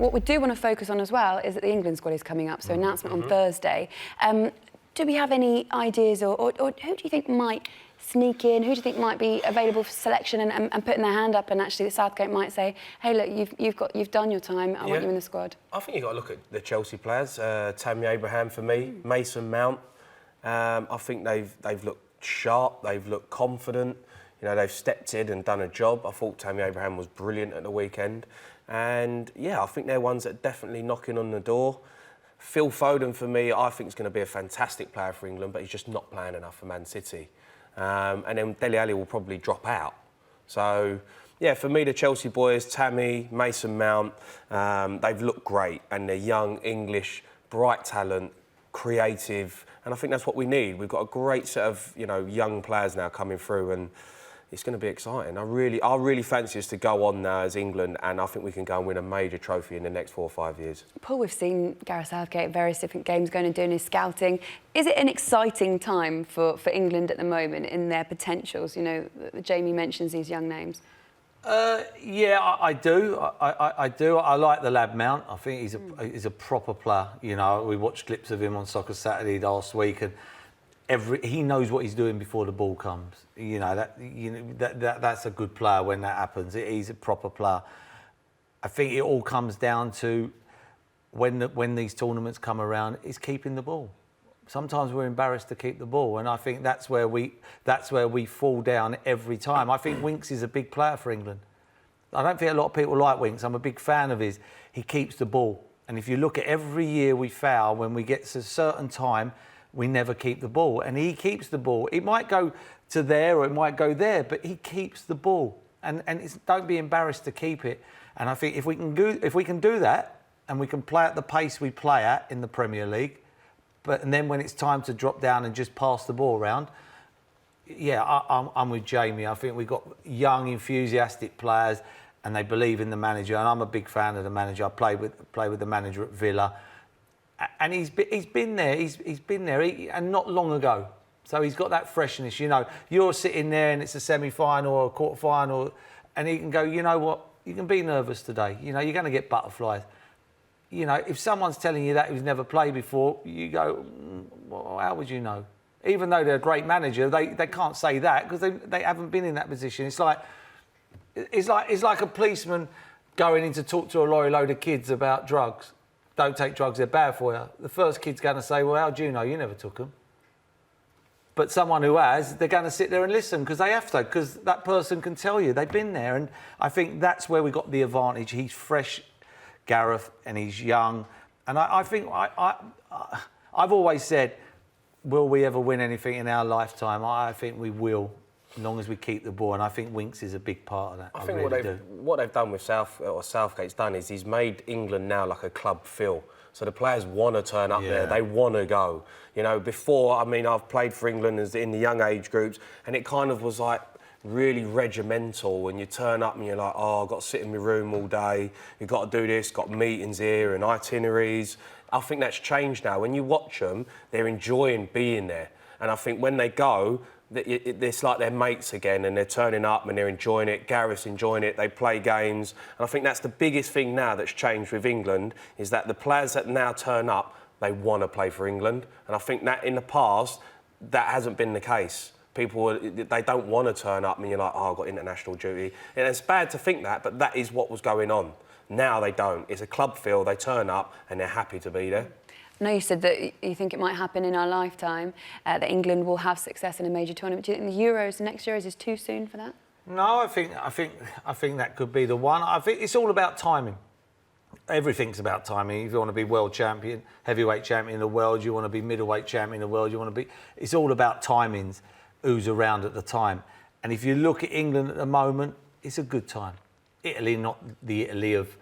what we do want to focus on as well is that the England squad is coming up, so announcement on Thursday. Do we have any ideas, or who do you think might sneak in? Who do you think might be available for selection and putting their hand up? And actually, Southgate might say, "Hey, look, you've done your time. I want you in the squad." I think you've got to look at the Chelsea players. Tammy Abraham for me, Mason Mount. I think they've looked sharp. They've looked confident. You know, they've stepped in and done a job. I thought Tammy Abraham was brilliant at the weekend, and yeah, I think they're ones that are definitely knocking on the door. Phil Foden, for me, I think is going to be a fantastic player for England, but he's just not playing enough for Man City. And then Dele Alli will probably drop out. So, yeah, for me, the Chelsea boys, Tammy, Mason Mount, they've looked great. And they're young, English, bright talent, creative. And I think that's what we need. We've got a great set of, you know, young players now coming through, and it's going to be exciting. I really fancy us to go on now as England, and I think we can go and win a major trophy in the next 4 or 5 years. Paul, we've seen Gareth Southgate at various different games going and doing his scouting. Is it an exciting time for England at the moment in their potentials? You know, Jamie mentions these young names. Yeah, I do. I do. I like the lad Mount. I think he's a proper player. You know, we watched clips of him on Soccer Saturday last week, and he knows what he's doing before the ball comes. You know, that's a good player when that happens. He's a proper player. I think it all comes down to when these tournaments come around, is keeping the ball. Sometimes we're embarrassed to keep the ball, and I think that's where we fall down every time. I think Winks is a big player for England. I don't think a lot of people like Winks. I'm a big fan of his. He keeps the ball, and if you look at every year we foul, when we get to a certain time, we never keep the ball, and he keeps the ball. It might go to there or it might go there, but he keeps the ball, and don't be embarrassed to keep it. And I think if we can do that, and we can play at the pace we play at in the Premier League, and then when it's time to drop down and just pass the ball around, yeah, I'm with Jamie. I think we've got young, enthusiastic players, and they believe in the manager. And I'm a big fan of the manager. I play with the manager at Villa. And he's been there. He's been there, and not long ago. So he's got that freshness. You know, you're sitting there and it's a semi-final or a quarter-final, and he can go, you know what? You can be nervous today. You know, you're going to get butterflies. You know, if someone's telling you that who's never played before, you go, well, how would you know? Even though they're a great manager, they can't say that because they haven't been in that position. It's like a policeman going in to talk to a load of kids about drugs. Don't take drugs, they're bad for you. The first kid's going to say, well, how do you know? You never took them. But someone who has, they're going to sit there and listen because they have to, because that person can tell you. They've been there. And I think that's where we got the advantage. He's fresh, Gareth, and he's young. And I think I've always said, will we ever win anything in our lifetime? I think we will, as long as we keep the ball. And I think Winks is a big part of that. I think what they've done with Southgate's done is he's made England now like a club feel. So the players want to turn up there. They want to go. You know, before, I mean, I've played for England in the young age groups, and it kind of was like really regimental. When you turn up and you're like, oh, I've got to sit in my room all day. You've got to do this, got meetings here and itineraries. I think that's changed now. When you watch them, they're enjoying being there. And I think when they go, it's like they're mates again, and they're turning up and they're enjoying it. Gareth's enjoying it. They play games. And I think that's the biggest thing now that's changed with England, is that the players that now turn up, they want to play for England. And I think that in the past, that hasn't been the case. People, they don't want to turn up and you're like, oh, I've got international duty. And it's bad to think that, but that is what was going on. Now they don't. It's a club feel. They turn up and they're happy to be there. I know you said that you think it might happen in our lifetime, that England will have success in a major tournament. Do you think the Euros, the next Euros, is too soon for that? No, I think that could be the one. I think it's all about timing. Everything's about timing. If you want to be world champion, heavyweight champion of the world, you want to be middleweight champion of the world, you want to be... It's all about timings, who's around at the time. And if you look at England at the moment, it's a good time. Italy, not the Italy of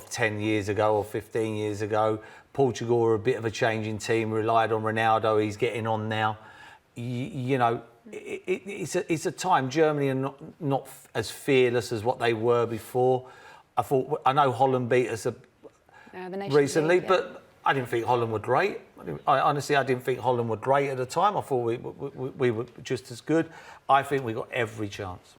10 years ago or 15 years ago. Portugal are a bit of a changing team, relied on Ronaldo, he's getting on now. You know, it's a time. Germany are not as fearless as what they were before. I know Holland beat us recently, but I didn't think Holland were great. I didn't think Holland were great at the time. I thought we were just as good. I think we got every chance.